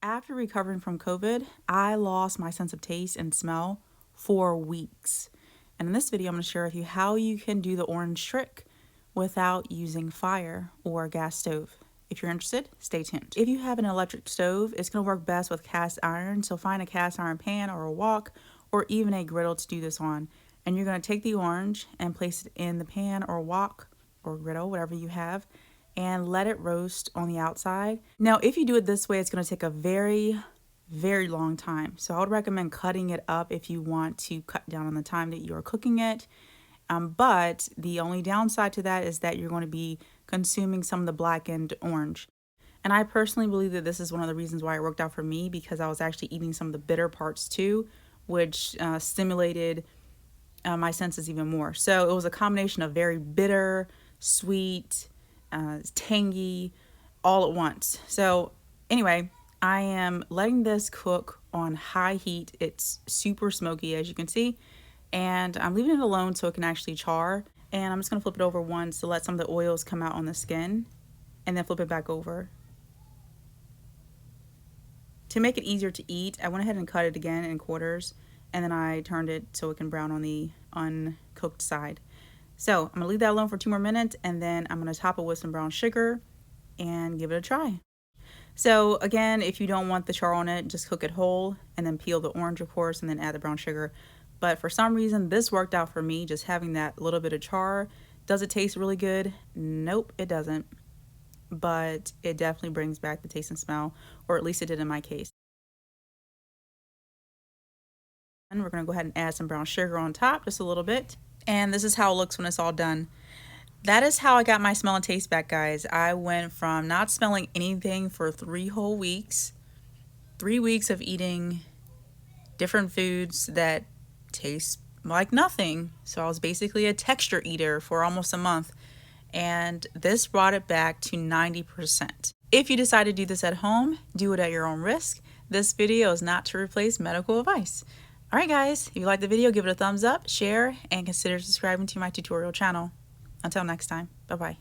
After recovering from COVID, I lost my sense of taste and smell for weeks. And in this video, I'm going to share with you how you can do the orange trick without using fire or a gas stove. If you're interested, stay tuned. If you have an electric stove, it's going to work best with cast iron. So find a cast iron pan or a wok or even a griddle to do this on. And you're going to take the orange and place it in the pan or wok or griddle, whatever you have, and let it roast on the outside. Now, if you do it this way, it's going to take a very long time. So I would recommend cutting it up if you want to cut down on the time that you are cooking it. But the only downside to that is that you're going to be consuming some of the blackened orange. And I personally believe that this is one of the reasons why it worked out for me, because I was actually eating some of the bitter parts too, which stimulated my senses even more. So it was a combination of very bitter, sweet, tangy, all at once. So anyway, I am letting this cook on high heat. It's super smoky, as you can see, and I'm leaving it alone so it can actually char. And I'm just going to flip it over once to let some of the oils come out on the skin, and then flip it back over. To make it easier to eat, I went ahead and cut it again in quarters, and then I turned it so it can brown on the uncooked side. So I'm going to leave that alone for 2 more minutes, and then I'm going to top it with some brown sugar and give it a try. So again, if you don't want the char on it, just cook it whole and then peel the orange, of course, and then add the brown sugar. But for some reason, this worked out for me, just having that little bit of char. Does it taste really good? Nope, it doesn't. But it definitely brings back the taste and smell, or at least it did in my case. And we're going to go ahead and add some brown sugar on top, just a little bit. And this is how it looks when it's all done. That is how I got my smell and taste back, guys. I went from not smelling anything for 3 whole weeks, 3 weeks of eating different foods that taste like nothing. So I was basically a texture eater for almost a month. And this brought it back to 90%. If you decide to do this at home, do it at your own risk. This video is not to replace medical advice. All right, guys, if you liked the video, give it a thumbs up, share, and consider subscribing to my tutorial channel. Until next time, bye-bye.